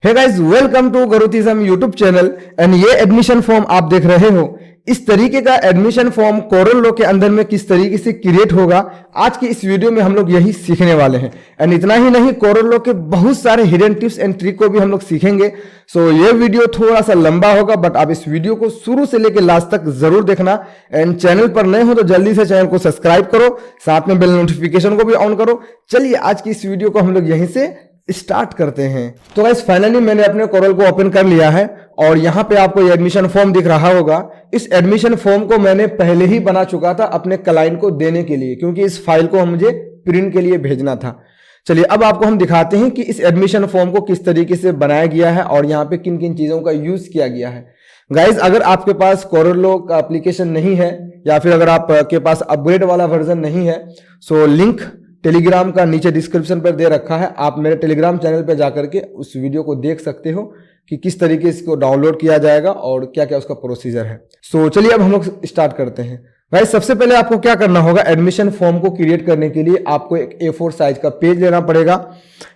Hey guys, welcome to गरुतिज्म YouTube channel. And ये admission form आप देख रहे हो। इस तरीके का एडमिशन फॉर्म कोरल लो के अंदर में किस तरीके से क्रिएट होगा, आज की इस वीडियो में हम लोग यही सीखने वाले हैं। एंड इतना ही नहीं, कोरल लो के बहुत सारे हिडन टिप्स एंड ट्रिक को भी हम लोग सीखेंगे। सो ये वीडियो थोड़ा सा लंबा होगा, बट आप इस वीडियो को शुरू से लेकर लास्ट तक जरूर देखना। एंड चैनल पर नए हो तो जल्दी से चैनल को सब्सक्राइब करो, साथ में बेल नोटिफिकेशन को भी ऑन करो। चलिए आज की इस वीडियो को हम लोग यहीं से स्टार्ट करते हैं। तो गाइस फाइनली मैंने अपने कोरल को ओपन कर लिया है और यहाँ पे आपको ये एडमिशन फॉर्म दिख रहा होगा। इस एडमिशन फॉर्म को मैंने पहले ही बना चुका था अपने क्लाइंट को देने के लिए, क्योंकि इस फाइल को मुझे प्रिंट के लिए भेजना था। चलिए अब आपको हम दिखाते हैं कि इस एडमिशन फॉर्म को किस तरीके से बनाया गया है और यहाँ पे किन किन चीजों का यूज किया गया है। गाइज अगर आपके पास कोरल लो का एप्लीकेशन नहीं है या फिर अगर आपके पास अपग्रेड वाला वर्जन नहीं है, सो लिंक टेलीग्राम का नीचे डिस्क्रिप्शन पर दे रखा है। आप मेरे टेलीग्राम चैनल पर जाकर के उस वीडियो को देख सकते हो कि किस तरीके से इसको डाउनलोड किया जाएगा और क्या क्या उसका प्रोसीजर है। सो चलिए अब हम लोग स्टार्ट करते हैं। भाई सबसे पहले आपको क्या करना होगा, एडमिशन फॉर्म को क्रिएट करने के लिए आपको एक A4 साइज का पेज लेना पड़ेगा,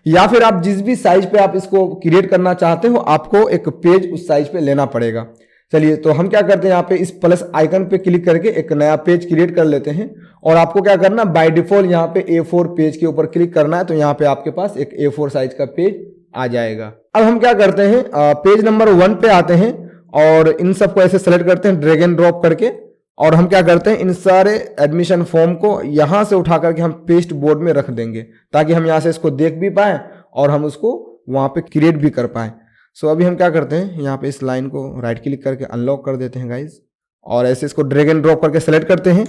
या फिर आप जिस भी साइज पे आप इसको क्रिएट करना चाहते हो आपको एक पेज उस साइज पे लेना पड़ेगा। चलिए तो हम क्या करते हैं, यहाँ पे इस प्लस आइकन पे क्लिक करके एक नया पेज क्रिएट कर लेते हैं। और आपको क्या करना, बाय डिफॉल्ट यहाँ पे A4 पेज के ऊपर क्लिक करना है, तो यहाँ पे आपके पास एक A4 साइज का पेज आ जाएगा। अब हम क्या करते हैं, पेज नंबर 1 पे आते हैं और इन सबको ऐसे सेलेक्ट करते हैं ड्रैग एंड ड्रॉप करके। और हम क्या करते हैं, इन सारे एडमिशन फॉर्म को यहाँ से उठा करके हम पेस्ट बोर्ड में रख देंगे, ताकि हम यहाँ से इसको देख भी पाए और हम उसको वहाँ पे क्रिएट भी कर पाए। सो अभी हम क्या करते हैं, यहाँ पे इस लाइन को राइट क्लिक करके अनलॉक कर देते हैं गाइज, और ऐसे इसको ड्रैग एंड ड्रॉप करके सेलेक्ट करते हैं।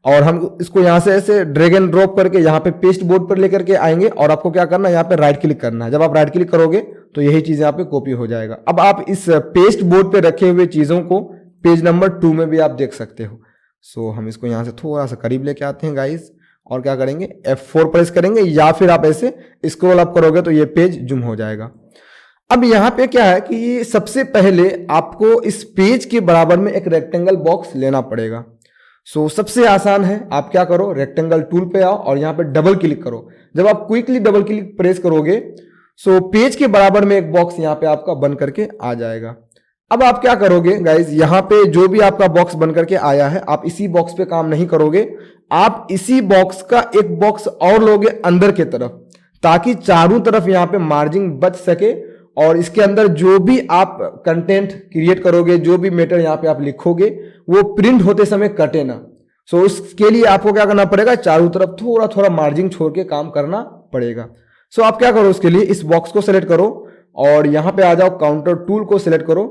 और हम इसको यहाँ से ऐसे ड्रैग एंड ड्रॉप करके यहाँ पे पेस्ट बोर्ड पर लेकर के आएंगे और आपको क्या करना है, यहाँ पे राइट क्लिक करना है। जब आप राइट क्लिक करोगे तो यही चीज यहाँ पे कॉपी हो जाएगा। अब आप इस पेस्ट बोर्ड पे रखे हुए चीजों को पेज नंबर 2 में भी आप देख सकते हो। सो हम इसको यहाँ से थोड़ा सा करीब लेके आते हैं गाइज, और क्या करेंगे, F4 प्रेस करेंगे, या फिर आप ऐसे स्क्रॉल अप करोगे तो ये पेज जूम हो जाएगा। अब यहाँ पे क्या है कि सबसे पहले आपको इस पेज के बराबर में एक रेक्टेंगल बॉक्स लेना पड़ेगा। सो सबसे आसान है, आप क्या करो, रेक्टेंगल टूल पे आओ और यहाँ पे डबल क्लिक करो। जब आप क्विकली डबल क्लिक प्रेस करोगे सो पेज के बराबर में एक बॉक्स यहाँ पे आपका बन करके आ जाएगा। अब आप क्या करोगे गाइज, यहाँ पे जो भी आपका बॉक्स बन करके आया है, आप इसी बॉक्स पे काम नहीं करोगे, आप इसी बॉक्स का एक बॉक्स और लोगे अंदर के तरफ, ताकि चारों तरफ यहाँ पे मार्जिन बच सके और इसके अंदर जो भी आप कंटेंट क्रिएट करोगे, जो भी मैटर यहाँ पे आप लिखोगे, वो प्रिंट होते समय कटे ना। सो उसके लिए आपको क्या करना पड़ेगा, चारों तरफ थोड़ा थोड़ा मार्जिन छोड़ के काम करना पड़ेगा। सो आप क्या करो, उसके लिए इस बॉक्स को सिलेक्ट करो और यहाँ पे आ जाओ, काउंटर टूल को सिलेक्ट करो।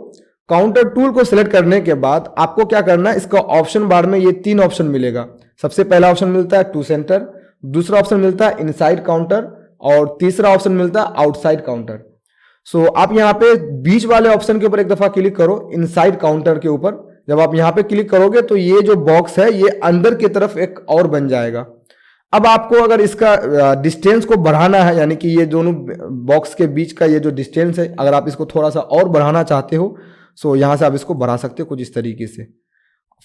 काउंटर टूल को सिलेक्ट करने के बाद आपको क्या करना है, इसका ऑप्शन बार में ये 3 ऑप्शन मिलेगा। सबसे पहला ऑप्शन मिलता है टू सेंटर, दूसरा ऑप्शन मिलता है इनसाइड काउंटर और तीसरा ऑप्शन मिलता है आउटसाइड काउंटर। सो आप यहाँ पे बीच वाले ऑप्शन के ऊपर एक दफा क्लिक करो, इनसाइड काउंटर के ऊपर। जब आप यहाँ पे क्लिक करोगे तो ये जो बॉक्स है ये अंदर की तरफ एक और बन जाएगा। अब आपको अगर इसका डिस्टेंस को बढ़ाना है, यानी कि ये दोनों बॉक्स के बीच का ये जो डिस्टेंस है, अगर आप इसको थोड़ा सा और बढ़ाना चाहते हो सो यहाँ से आप इसको बढ़ा सकते हो कुछ इस तरीके से।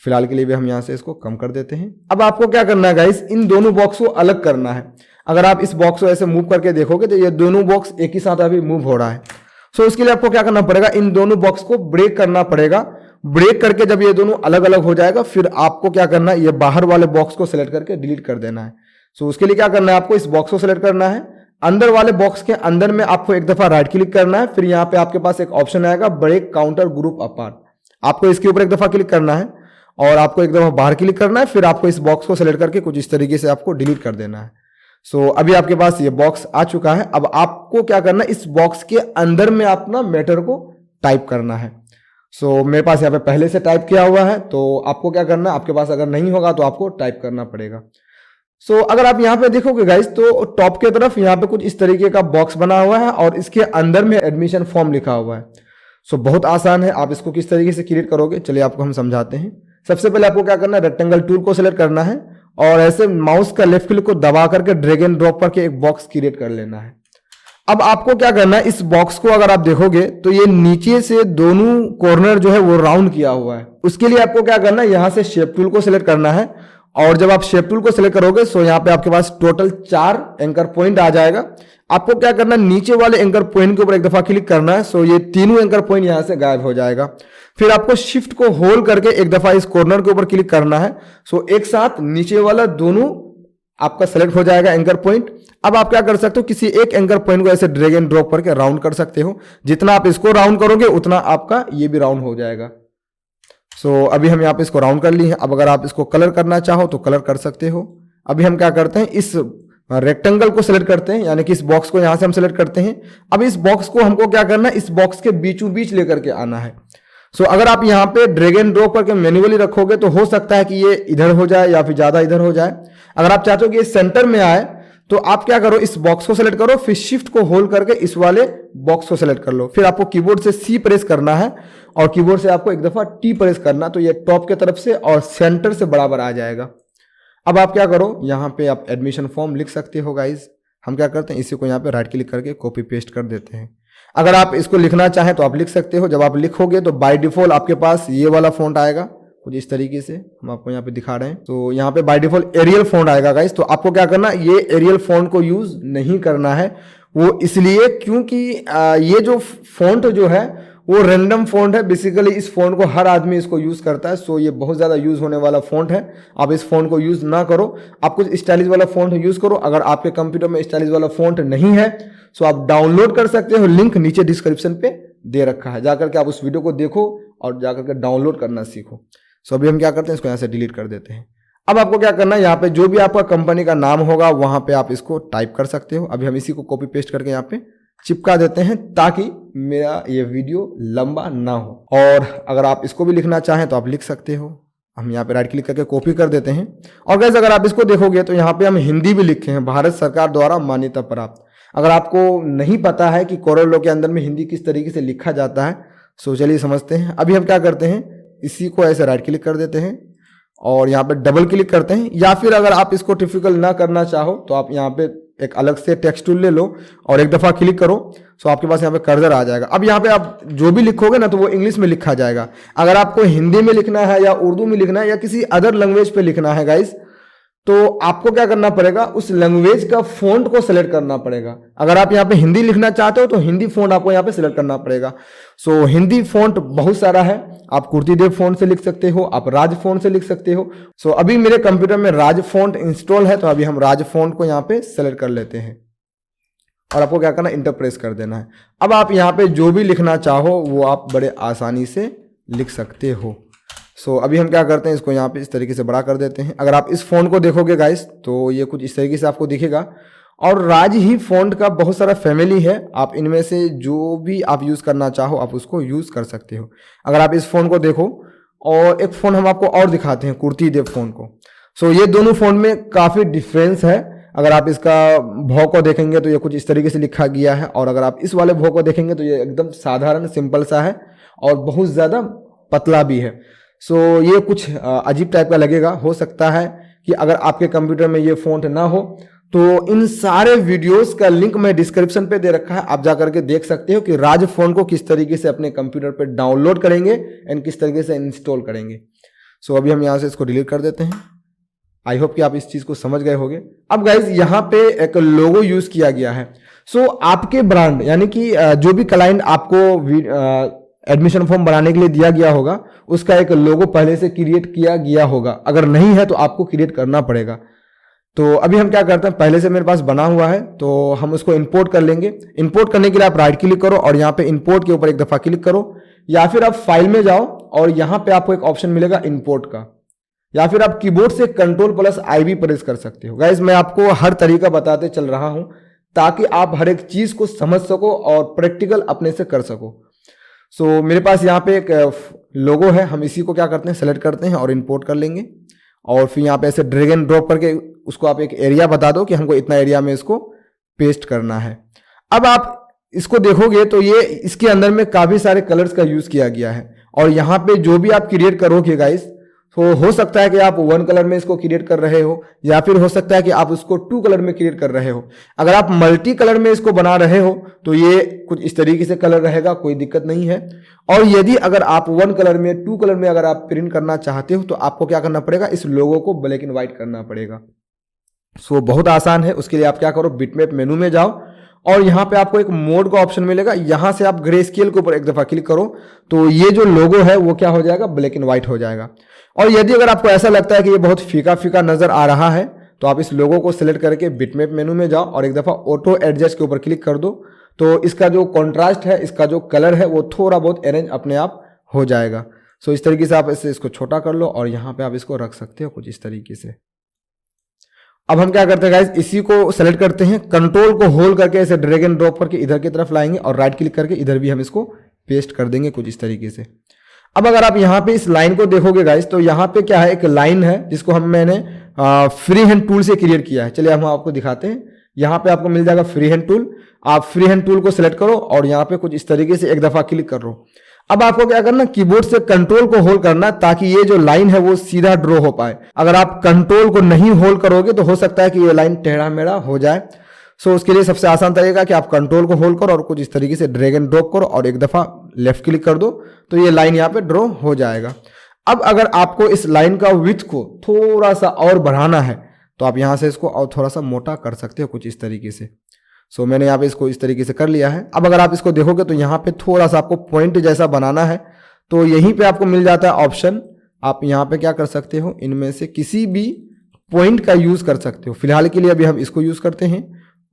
फिलहाल के लिए भी हम यहाँ से इसको कम कर देते हैं। अब आपको क्या करना है गाइस, इन दोनों बॉक्स को अलग करना है। अगर आप इस बॉक्स को ऐसे मूव करके देखोगे तो ये दोनों बॉक्स एक ही साथ अभी मूव हो रहा है। सो उसके लिए आपको क्या करना पड़ेगा, इन दोनों बॉक्स को ब्रेक करना पड़ेगा। ब्रेक करके जब ये दोनों अलग अलग हो जाएगा, फिर आपको क्या करना है, ये बाहर वाले बॉक्स को सिलेक्ट करके डिलीट कर देना है। सो उसके लिए क्या करना है, आपको इस बॉक्स को सिलेक्ट करना है, अंदर वाले बॉक्स के अंदर में आपको एक दफा राइट क्लिक करना है, फिर यहाँ पे आपके पास एक ऑप्शन आएगा ब्रेक काउंटर ग्रुप अपार्ट, आपको इसके ऊपर एक दफा क्लिक करना है और आपको एक दफा बाहर क्लिक करना है, फिर आपको इस बॉक्स को सिलेक्ट करके कुछ इस तरीके से आपको डिलीट कर देना है। सो अभी आपके पास ये बॉक्स आ चुका है। अब आपको क्या करना है, इस बॉक्स के अंदर में अपना मैटर को टाइप करना है। सो मेरे पास यहाँ पे पहले से टाइप किया हुआ है, तो आपको क्या करना है, आपके पास अगर नहीं होगा तो आपको टाइप करना पड़ेगा। सो अगर आप यहाँ पे देखोगे गाइस तो टॉप के तरफ यहाँ पे कुछ इस तरीके का बॉक्स बना हुआ है और इसके अंदर में एडमिशन फॉर्म लिखा हुआ है। सो बहुत आसान है, आप इसको किस तरीके से क्रिएट करोगे चलिए आपको हम समझाते हैं। सबसे पहले आपको क्या करना है, रेक्टेंगल टूल को सिलेक्ट करना है और ऐसे माउस का लेफ्ट क्लिक को दबा करके ड्रैग एंड ड्रॉप करके एक बॉक्स क्रिएट कर लेना है। अब आपको क्या करना है, इस बॉक्स को अगर आप देखोगे तो ये नीचे से दोनों कॉर्नर जो है वो राउंड किया हुआ है। उसके लिए आपको क्या करना है, यहाँ से शेप टूल को सिलेक्ट करना है और जब आप शेप टूल को सिलेक्ट करोगे सो यहाँ पे आपके पास टोटल 4 एंकर पॉइंट आ जाएगा। आपको क्या करना है, नीचे वाले एंकर पॉइंट के ऊपर एक दफा क्लिक करना है। सो ये तीनों एंकर पॉइंट यहाँ से गायब हो जाएगा। फिर आपको शिफ्ट को होल्ड करके एक दफा इस कॉर्नर के ऊपर क्लिक करना है। सो एक साथ नीचे वाला दोनों आपका सेलेक्ट हो जाएगा एंकर पॉइंट। अब आप क्या कर सकते हो, किसी एक एंकर पॉइंट को ऐसे ड्रैग एंड ड्रॉप करके राउंड कर सकते हो। जितना आप इसको राउंड करोगे उतना आपका ये भी राउंड हो जाएगा। सो अभी हम यहाँ पे इसको राउंड कर लिए हैं। अब अगर आप इसको कलर करना चाहो तो कलर कर सकते हो। अभी हम क्या करते हैं, इस रेक्टेंगल को सिलेक्ट करते हैं, यानी कि इस बॉक्स को यहां से हम सिलेक्ट करते हैं। अब इस बॉक्स को हमको क्या करना है, इस बॉक्स के बीचों बीच लेकर के आना है। सो अगर आप यहाँ पे ड्रैग एंड ड्रॉप करके मैन्युअली रखोगे तो हो सकता है कि ये इधर हो जाए या फिर ज्यादा इधर हो जाए। अगर आप चाहते हो कि ये सेंटर में आए तो आप क्या करो, इस बॉक्स को सिलेक्ट करो, फिर शिफ्ट को होल्ड करके इस वाले बॉक्स को सिलेक्ट कर लो। फिर आपको कीबोर्ड से सी प्रेस करना है और कीबोर्ड से आपको एक दफा टी प्रेस करना, तो ये टॉप के तरफ से और सेंटर से बराबर आ जाएगा। अब आप क्या करो, यहाँ पे आप एडमिशन फॉर्म लिख सकते हो गाइज। हम क्या करते हैं, इसी को यहाँ पे राइट क्लिक करके कॉपी पेस्ट कर देते हैं। अगर आप इसको लिखना चाहें तो आप लिख सकते हो। जब आप लिखोगे तो बाय डिफॉल्ट आपके पास ये वाला फॉन्ट आएगा कुछ इस तरीके से, हम आपको यहाँ पे दिखा रहे हैं। तो यहाँ पे बाय डिफॉल्ट एरियल फॉन्ट आएगा गाइस। तो आपको क्या करना, ये एरियल फॉन्ट को यूज नहीं करना है। वो इसलिए क्योंकि ये जो फॉन्ट जो है वो रैंडम फॉन्ट है। बेसिकली इस फॉन्ट को हर आदमी इसको यूज करता है। सो ये बहुत ज्यादा यूज होने वाला फॉन्ट है। आप इस फॉन्ट को यूज ना करो, आप कुछ स्टाइलिश वाला फॉन्ट यूज करो। अगर आपके कंप्यूटर में स्टाइलिश वाला फॉन्ट नहीं है सो आप डाउनलोड कर सकते हो। लिंक नीचे डिस्क्रिप्शन पे दे रखा है, जाकर के आप उस वीडियो को देखो और जाकर के डाउनलोड करना सीखो। सो अभी हम क्या करते हैं, इसको यहाँ से डिलीट कर देते हैं। अब आपको क्या करना है, यहाँ पे जो भी आपका कंपनी का नाम होगा वहां पे आप इसको टाइप कर सकते हो। अभी हम इसी को कॉपी पेस्ट करके यहाँ पे चिपका देते हैं ताकि मेरा ये वीडियो लंबा ना हो। और अगर आप इसको भी लिखना चाहें तो आप लिख सकते हो। हम यहाँ पे राइट क्लिक करके कॉपी कर देते हैं। और गाइस अगर आप इसको देखोगे तो यहाँ पे हम हिंदी भी लिखे हैं, भारत सरकार द्वारा मान्यता प्राप्त। अगर आपको नहीं पता है कि कोरल लॉ के अंदर में हिंदी किस तरीके से लिखा जाता है सो चलिए समझते हैं। अभी हम क्या करते हैं, इसी को ऐसे राइट क्लिक कर देते हैं और यहाँ पे डबल क्लिक करते हैं। या फिर अगर आप इसको टिपिकल ना करना चाहो तो आप यहाँ पे एक अलग से टेक्स्ट टूल ले लो और एक दफा क्लिक करो। सो आपके पास यहाँ पे कर्सर आ जाएगा। अब यहाँ पे आप जो भी लिखोगे ना तो वो इंग्लिश में लिखा जाएगा। अगर आपको हिंदी में लिखना है या उर्दू में लिखना है या किसी अदर लैंग्वेज पे लिखना है गाइस, तो आपको क्या करना पड़ेगा, उस लैंग्वेज का फॉन्ट को सिलेक्ट करना पड़ेगा। अगर आप यहाँ पे हिंदी लिखना चाहते हो तो हिंदी फॉन्ट आपको यहाँ पे सिलेक्ट करना पड़ेगा। सो हिंदी फॉन्ट बहुत सारा है, आप कुर्तीदेव फॉन्ट से लिख सकते हो, आप राज फॉन्ट से लिख सकते हो। सो अभी मेरे कंप्यूटर में राज फॉन्ट इंस्टॉल है तो अभी हम राज फॉन्ट को यहाँ पे सिलेक्ट कर लेते हैं और आपको क्या करना, इंटर प्रेस कर देना है। अब आप यहाँ पे जो भी लिखना चाहो वो आप बड़े आसानी से लिख सकते हो। सो अभी हम क्या करते हैं, इसको यहाँ पे इस तरीके से बड़ा कर देते हैं। अगर आप इस फॉन्ट को देखोगे गाइस तो ये कुछ इस तरीके से आपको दिखेगा। और राज ही फॉन्ट का बहुत सारा फैमिली है, आप इनमें से जो भी आप यूज़ करना चाहो आप उसको यूज़ कर सकते हो। अगर आप इस फॉन्ट को देखो और एक फॉन्ट हम आपको और दिखाते हैं, कुर्तीदेव फॉन्ट को। सो ये दोनों फॉन्ट में काफ़ी डिफरेंस है। अगर आप इसका भौ को देखेंगे तो ये कुछ इस तरीके से लिखा गया है और अगर आप इस वाले भौ को देखेंगे तो ये एकदम साधारण सिंपल सा है और बहुत ज़्यादा पतला भी है। सो ये कुछ अजीब टाइप का लगेगा। हो सकता है कि अगर आपके कंप्यूटर में ये फॉन्ट ना हो तो इन सारे वीडियोस का लिंक मैं डिस्क्रिप्शन पे दे रखा है, आप जाकर के देख सकते हो कि राज फॉन्ट को किस तरीके से अपने कंप्यूटर पे डाउनलोड करेंगे एंड किस तरीके से इंस्टॉल करेंगे। सो अभी हम यहाँ से इसको डिलीट कर देते हैं। आई होप कि आप इस चीज को समझ गए होंगे। अब गाइज यहाँ पे एक लोगो यूज किया गया है। सो आपके ब्रांड यानी कि जो भी क्लाइंट आपको एडमिशन फॉर्म बनाने के लिए दिया गया होगा उसका एक लोगो पहले से क्रिएट किया गया होगा। अगर नहीं है तो आपको क्रिएट करना पड़ेगा। तो अभी हम क्या करते हैं, पहले से मेरे पास बना हुआ है तो हम उसको इंपोर्ट कर लेंगे। इंपोर्ट करने के लिए आप राइट क्लिक करो और यहाँ पे इंपोर्ट के ऊपर एक दफा क्लिक करो, या फिर आप फाइल में जाओ और यहाँ पे आपको एक ऑप्शन मिलेगा इंपोर्ट का, या फिर आप कीबोर्ड से Ctrl+I भी प्रेस कर सकते हो। गाइज मैं आपको हर तरीका बताते चल रहा हूं ताकि आप हर एक चीज को समझ सको और प्रैक्टिकल अपने से कर सको। सो मेरे पास यहाँ पे एक लोगो है, हम इसी को क्या करते हैं, सेलेक्ट करते हैं और इंपोर्ट कर लेंगे और फिर यहाँ पे ऐसे ड्रैग एंड ड्रॉप करके उसको आप एक एरिया बता दो कि हमको इतना एरिया में इसको पेस्ट करना है। अब आप इसको देखोगे तो ये इसके अंदर में काफी सारे कलर्स का यूज किया गया है और यहाँ पे जो भी आप क्रिएट करोगे गाइस तो हो सकता है कि आप 1 कलर में इसको क्रिएट कर रहे हो, या फिर हो सकता है कि आप इसको 2 कलर में क्रिएट कर रहे हो। अगर आप मल्टी कलर में इसको बना रहे हो तो ये कुछ इस तरीके से कलर रहेगा, कोई दिक्कत नहीं है। और यदि अगर आप 1 कलर में 2 कलर में अगर आप प्रिंट करना चाहते हो तो आपको क्या करना पड़ेगा, इस लोगो को ब्लैक एंड व्हाइट करना पड़ेगा। सो बहुत आसान है। उसके लिए आप क्या करो, बिटमैप मेनू में जाओ और यहाँ पे आपको एक मोड का ऑप्शन मिलेगा, यहाँ से आप ग्रे स्केल के ऊपर एक दफा क्लिक करो तो ये जो लोगो है वो क्या हो जाएगा, ब्लैक एंड व्हाइट हो जाएगा। और यदि अगर आपको ऐसा लगता है कि ये बहुत फीका फीका नजर आ रहा है तो आप इस लोगो को सिलेक्ट करके बिटमैप मेनू में जाओ और एक दफा ऑटो एडजस्ट के ऊपर क्लिक कर दो, तो इसका जो कॉन्ट्रास्ट है, इसका जो कलर है वो थोड़ा बहुत अरेंज अपने आप हो जाएगा। सो इस तरीके से आप इसको छोटा कर लो और यहाँ पे आप इसको रख सकते हो कुछ इस तरीके से। अब हम क्या करते हैं गाइस, इसी को सेलेक्ट करते हैं, कंट्रोल को होल्ड करके इसे ड्रैग एंड ड्रॉप करके इधर की तरफ लाएंगे और राइट क्लिक करके इधर भी हम इसको पेस्ट कर देंगे कुछ इस तरीके से। अब अगर आप यहाँ पे इस लाइन को देखोगे गाइस तो यहाँ पे क्या है, एक लाइन है जिसको मैंने फ्री हैंड टूल से क्रिएट किया है। चलिए हम आपको दिखाते हैं। यहाँ पे आपको मिल जाएगा फ्री हैंड टूल, आप फ्री हैंड टूल को सिलेक्ट करो और यहाँ पे कुछ इस तरीके से एक दफा क्लिक करो। अब आपको क्या करना, कीबोर्ड से कंट्रोल को होल्ड करना ताकि ये जो लाइन है वो सीधा ड्रॉ हो पाए। अगर आप कंट्रोल को नहीं होल्ड करोगे तो हो सकता है कि ये लाइन टेढ़ा मेढ़ा हो जाए। सो उसके लिए सबसे आसान तरीका कि आप कंट्रोल को होल्ड करो और कुछ इस तरीके से ड्रैग एंड ड्रॉप करो और एक दफा लेफ्ट क्लिक कर दो तो ये लाइन यहाँ पे ड्रॉ हो जाएगा। अब अगर आपको इस लाइन का विड्थ को थोड़ा सा और बढ़ाना है तो आप यहाँ से इसको और थोड़ा सा मोटा कर सकते हो कुछ इस तरीके से। सो मैंने यहाँ पे इसको इस तरीके से कर लिया है। अब अगर आप इसको देखोगे तो यहाँ पे थोड़ा सा आपको पॉइंट जैसा बनाना है तो यहीं पे आपको मिल जाता है ऑप्शन। आप यहाँ पे क्या कर सकते हो, इनमें से किसी भी पॉइंट का यूज कर सकते हो। फिलहाल के लिए अभी हम इसको यूज करते हैं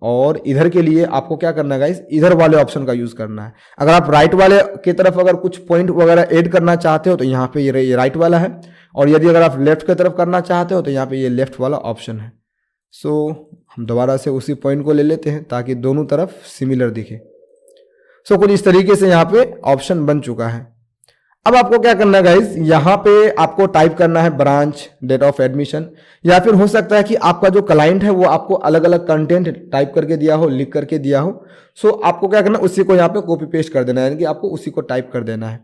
और इधर के लिए आपको क्या करना है गाइस, इधर वाले ऑप्शन का यूज करना है। अगर आप राइट वाले की तरफ अगर कुछ पॉइंट वगैरह ऐड करना चाहते हो तो यहाँ पे ये राइट वाला है, और यदि अगर आप लेफ्ट की तरफ करना चाहते हो तो यहाँ पे ये लेफ्ट वाला ऑप्शन है। सो हम दोबारा से उसी पॉइंट को ले लेते हैं ताकि दोनों तरफ सिमिलर दिखे। सो कुछ इस तरीके से यहाँ पे ऑप्शन बन चुका है। अब आपको क्या करना है गाइस, यहाँ पे आपको टाइप करना है ब्रांच, डेट ऑफ एडमिशन, या फिर हो सकता है कि आपका जो क्लाइंट है वो आपको अलग अलग कंटेंट टाइप करके दिया हो, लिख करके दिया हो। सो आपको क्या करना है, उसी को यहाँ पे कॉपी पेस्ट कर देना है, यानी कि आपको उसी को टाइप कर देना है।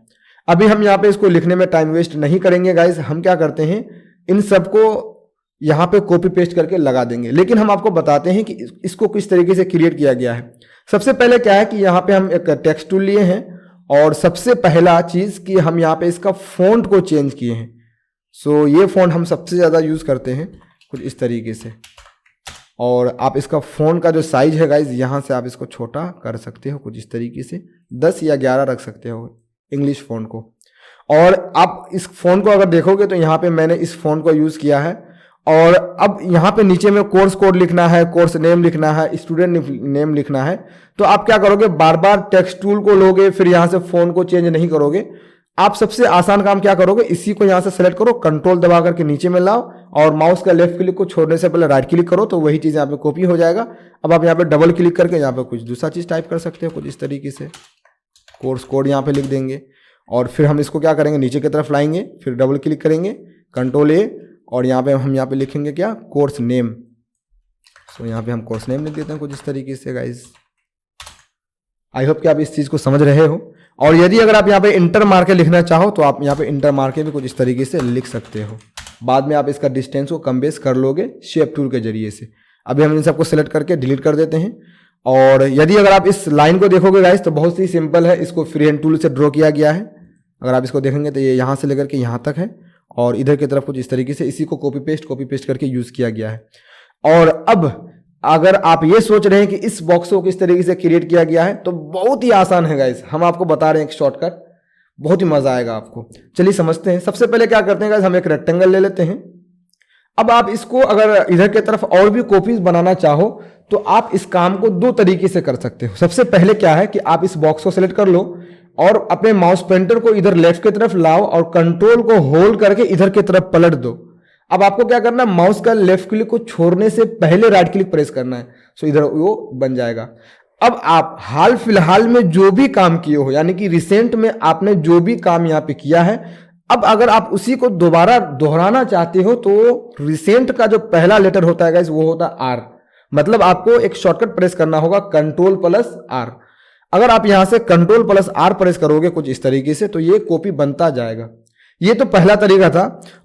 अभी हम यहाँ पे इसको लिखने में टाइम वेस्ट नहीं करेंगे गाइस। हम क्या करते हैं, इन सबको यहाँ पे कॉपी पेस्ट करके लगा देंगे, लेकिन हम आपको बताते हैं कि इसको किस तरीके से क्रिएट किया गया है। सबसे पहले क्या है कि यहाँ पे हम एक टेक्स्ट टूल लिए हैं और सबसे पहला चीज कि हम यहाँ पे इसका फॉन्ट को चेंज किए हैं। सो ये फॉन्ट हम सबसे ज्यादा यूज करते हैं कुछ इस तरीके से। और आप इसका फॉन्ट का जो साइज है गाइज, यहाँ से आप इसको छोटा कर सकते हो कुछ इस तरीके से, 10 या 11 रख सकते हो इंग्लिश फॉन्ट को। और आप इस फॉन्ट को अगर देखोगे तो यहाँ पे मैंने इस फॉन्ट को यूज किया है। और अब यहाँ पे नीचे में कोर्स कोड लिखना है, कोर्स नेम लिखना है, स्टूडेंट नेम लिखना है, तो आप क्या करोगे, बार बार टेक्स्ट टूल को लोगे, फिर यहाँ से फॉन्ट को चेंज नहीं करोगे। आप सबसे आसान काम क्या करोगे, इसी को यहाँ से सेलेक्ट करो, कंट्रोल दबा करके नीचे में लाओ और माउस का लेफ्ट क्लिक को छोड़ने से पहले राइट क्लिक करो तो वही चीज यहाँ पे कॉपी हो जाएगा। अब आप यहाँ पे डबल क्लिक करके यहाँ पे कुछ दूसरा चीज टाइप कर सकते हो कुछ इस तरीके से, कोर्स कोड यहाँ पे लिख देंगे और फिर हम इसको क्या करेंगे, नीचे की तरफ लाएंगे, फिर डबल क्लिक करेंगे, कंट्रोल ए, और यहाँ पे हम यहाँ पे लिखेंगे क्या, कोर्स नेम। सो यहाँ पे हम कोर्स नेम लिख देते हैं कुछ इस तरीके से गाइज। आई होप कि आप इस चीज को समझ रहे हो। और यदि अगर आप यहाँ पे इंटर मार्के लिखना चाहो तो आप यहाँ पे इंटर मार्के भी कुछ इस तरीके से लिख सकते हो। बाद में आप इसका डिस्टेंस को कम बेस कर लोगे शेप टूल के जरिए से। अभी हम इन सबको सेलेक्ट करके डिलीट कर देते हैं। और यदि अगर आप इस लाइन को देखोगे गाइज तो बहुत ही सिंपल है, इसको फ्री हैंड टूल से ड्रॉ किया गया है। अगर आप इसको देखेंगे तो ये यहाँ से लेकर के यहाँ तक है और इधर की तरफ कुछ इस तरीके से इसी को कॉपी पेस्ट करके यूज किया गया है। और अब अगर आप ये सोच रहे हैं कि इस बॉक्स को किस तरीके से क्रिएट किया गया है तो बहुत ही आसान है गाइस, हम आपको बता रहे हैं एक शॉर्टकट, बहुत ही मजा आएगा आपको। चलिए समझते हैं। सबसे पहले क्या करते हैं गाइस, हम एक रेक्टेंगल ले लेते हैं। अब आप इसको अगर इधर की तरफ और भी कॉपीज बनाना चाहो तो आप इस काम को दो तरीके से कर सकते हो। सबसे पहले क्या है कि आप इस बॉक्स को सिलेक्ट कर लो और अपने माउस पॉइंटर को इधर लेफ्ट की तरफ लाओ और कंट्रोल को होल्ड करके इधर की तरफ पलट दो। अब आपको क्या करना है, माउस का लेफ्ट क्लिक को छोड़ने से पहले राइट क्लिक प्रेस करना है। सो इधर वो बन जाएगा। अब आप हाल फिलहाल में जो भी काम किए हो, यानी कि रिसेंट में आपने जो भी काम यहाँ पे किया है, अब अगर आप उसी को दोबारा दोहराना चाहते हो तो रिसेंट का जो पहला लेटर होता है गाइस वो होता है आर। मतलब आपको एक शॉर्टकट प्रेस करना होगा, कंट्रोल प्लस आर। अगर आप यहां से कंट्रोल प्लस आर प्रेस करोगे कुछ इस तरीके से तो ये कॉपी बनता जाएगा। ये तो पहला तरीका था।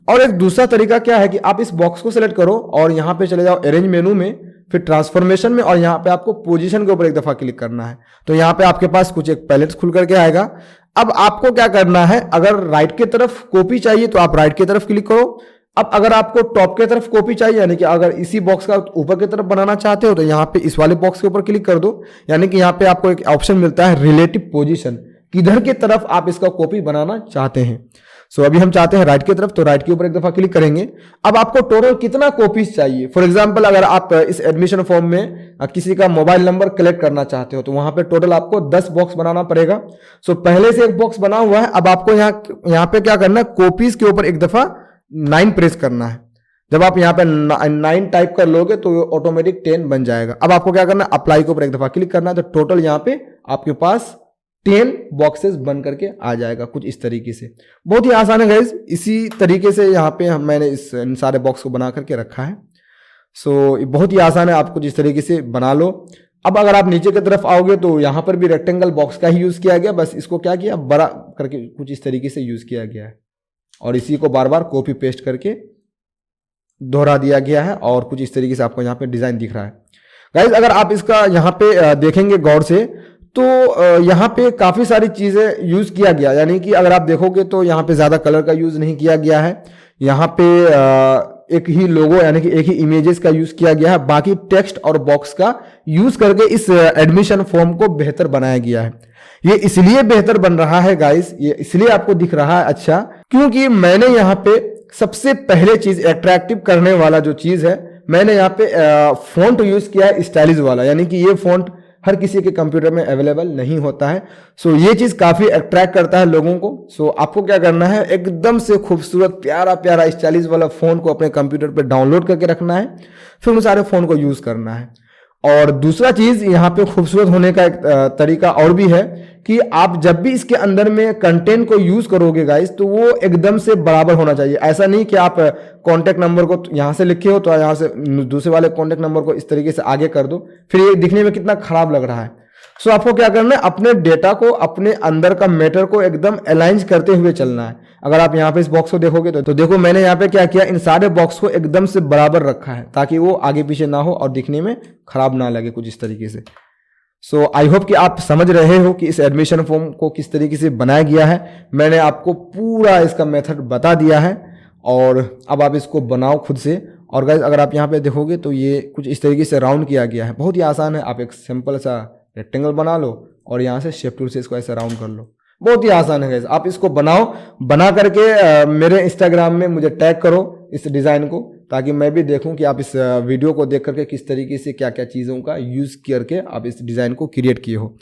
और एक दूसरा तरीका क्या है कि आप इस बॉक्स को सिलेक्ट करो और यहाँ पे चले जाओ अरेंज मेनू में, फिर ट्रांसफॉर्मेशन में, और यहाँ पे आपको पोजीशन के ऊपर एक दफा क्लिक करना है। तो यहाँ पे आपके पास कुछ एक पैलेट्स खुल करके आएगा। अब आपको क्या करना है, अगर राइट की तरफ कॉपी चाहिए तो आप राइट की तरफ क्लिक करो। अब अगर आपको टॉप की तरफ कॉपी चाहिए, यानी कि अगर इसी बॉक्स का ऊपर की तरफ बनाना चाहते हो, तो यहाँ पे इस वाले बॉक्स के ऊपर क्लिक कर दो। यानी कि यहाँ पे आपको एक ऑप्शन मिलता है रिलेटिव पोजीशन, किधर की तरफ आप इसका कॉपी बनाना चाहते हैं। सो अभी हम चाहते हैं राइट की तरफ, तो राइट के ऊपर एक दफा क्लिक करेंगे। अब आपको टोटल कितना कॉपीज चाहिए, फॉर एग्जांपल अगर आप इस एडमिशन फॉर्म में किसी का मोबाइल नंबर कलेक्ट करना चाहते हो, तो वहां पे टोटल आपको 10 बॉक्स बनाना पड़ेगा। सो पहले से एक बॉक्स बना हुआ है। अब आपको यहाँ पे क्या करना है, कॉपीज के ऊपर एक दफा 9 प्रेस करना है। जब आप यहाँ पे 9 टाइप कर लोगे तो ऑटोमेटिक 10 बन जाएगा। अब आपको क्या करना है, अप्लाई के ऊपर एक दफा क्लिक करना है, तो टोटल यहाँ पे आपके पास 10 बॉक्सेस बन करके आ जाएगा कुछ इस तरीके से। बहुत ही आसान है गाइज। इसी तरीके से यहाँ पे मैंने इन सारे बॉक्स को बना करके रखा है। सो बहुत ही आसान है, आप कुछ इस तरीके से बना लो। अब अगर आप नीचे की तरफ आओगे तो यहाँ पर भी रेक्टेंगल बॉक्स का ही यूज किया गया, बस इसको क्या किया, बड़ा करके कुछ इस तरीके से यूज किया गया है और इसी को बार बार कॉपी पेस्ट करके दोहरा दिया गया है और कुछ इस तरीके से आपको यहाँ पे डिजाइन दिख रहा है। गाइज अगर आप इसका यहाँ पे देखेंगे गौर से, तो यहाँ पे काफ़ी सारी चीज़ें यूज़ किया गया, यानी कि अगर आप देखोगे तो यहाँ पे ज़्यादा कलर का यूज़ नहीं किया गया है। यहाँ पे एक ही लोगो यानी कि एक ही इमेजेस का यूज़ किया गया है, बाकी टेक्स्ट और बॉक्स का यूज़ करके इस एडमिशन फॉर्म को बेहतर बनाया गया है। ये इसलिए बेहतर बन रहा है गाइस, ये इसलिए आपको दिख रहा है अच्छा, क्योंकि मैंने यहाँ पे सबसे पहले चीज़ अट्रैक्टिव करने वाला जो चीज़ है, मैंने यहाँ पे फॉन्ट यूज़ किया है स्टाइलिश वाला, यानी कि ये फॉन्ट हर किसी के कंप्यूटर में अवेलेबल नहीं होता है। सो ये चीज़ काफ़ी अट्रैक्ट करता है लोगों को। सो आपको क्या करना है, एकदम से खूबसूरत प्यारा प्यारा स्टाइलिश वाला फ़ोन को अपने कंप्यूटर पे डाउनलोड करके रखना है, फिर उन सारे फ़ोन को यूज़ करना है। और दूसरा चीज़ यहाँ पे खूबसूरत होने का एक तरीका और भी है कि आप जब भी इसके अंदर में कंटेंट को यूज़ करोगे गाइस, तो वो एकदम से बराबर होना चाहिए। ऐसा नहीं कि आप कॉन्टैक्ट नंबर को यहाँ से लिखे हो तो यहाँ से दूसरे वाले कॉन्टैक्ट नंबर को इस तरीके से आगे कर दो, फिर ये दिखने में कितना खराब लग रहा है। सो आपको क्या करना है, अपने डेटा को, अपने अंदर का मैटर को एकदम अलाइन करते हुए चलना है। अगर आप यहाँ पे इस बॉक्स को देखोगे तो देखो मैंने यहाँ पे क्या किया, इन सारे बॉक्स को एकदम से बराबर रखा है ताकि वो आगे पीछे ना हो और दिखने में खराब ना लगे कुछ इस तरीके से। सो आई होप कि आप समझ रहे हो कि इस एडमिशन फॉर्म को किस तरीके से बनाया गया है। मैंने आपको पूरा इसका मेथड बता दिया है और अब आप इसको बनाओ खुद से। और गाइस अगर आप यहाँ पे देखोगे तो ये कुछ इस तरीके से राउंड किया गया है, बहुत ही आसान है। आप एक सिंपल सा रेक्टेंगल बना लो और यहाँ से शेप टूल से इसको ऐसे राउंड कर लो, बहुत ही आसान है गाइस। आप इसको बनाओ, बना करके मेरे इंस्टाग्राम में मुझे टैग करो इस डिज़ाइन को, ताकि मैं भी देखूं कि आप इस वीडियो को देख करके किस तरीके से क्या क्या चीज़ों का यूज़ करके आप इस डिज़ाइन को क्रिएट किए हो।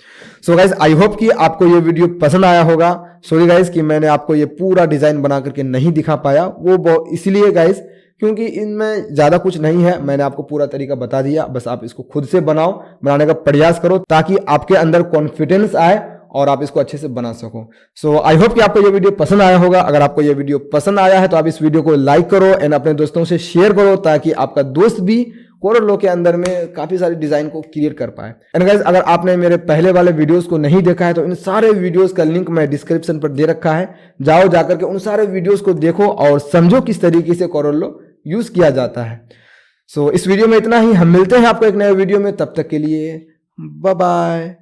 सो गाइस आई होप कि आपको ये वीडियो पसंद आया होगा। सॉरी गाइस कि मैंने आपको ये पूरा डिज़ाइन बना करके नहीं दिखा पाया, वो इसलिए गाइस क्योंकि इनमें ज़्यादा कुछ नहीं है। मैंने आपको पूरा तरीका बता दिया, बस आप इसको खुद से बनाओ, बनाने का प्रयास करो ताकि आपके अंदर कॉन्फिडेंस आए और आप इसको अच्छे से बना सको। सो आई होप कि आपको ये वीडियो पसंद आया होगा। अगर आपको ये वीडियो पसंद आया है तो आप इस वीडियो को लाइक करो एंड अपने दोस्तों से शेयर करो ताकि आपका दोस्त भी कोरल लो के अंदर में काफ़ी सारी डिज़ाइन को क्रिएट कर पाए। एंड गाइस अगर आपने मेरे पहले वाले वीडियोस को नहीं देखा है तो इन सारे वीडियोस का लिंक मैं डिस्क्रिप्शन पर दे रखा है, जाओ जाकर के उन सारे वीडियोस को देखो और समझो किस तरीके से कोरल लो यूज़ किया जाता है। सो इस वीडियो में इतना ही, हम मिलते हैं आपको एक नए वीडियो में, तब तक के लिए बाय बाय।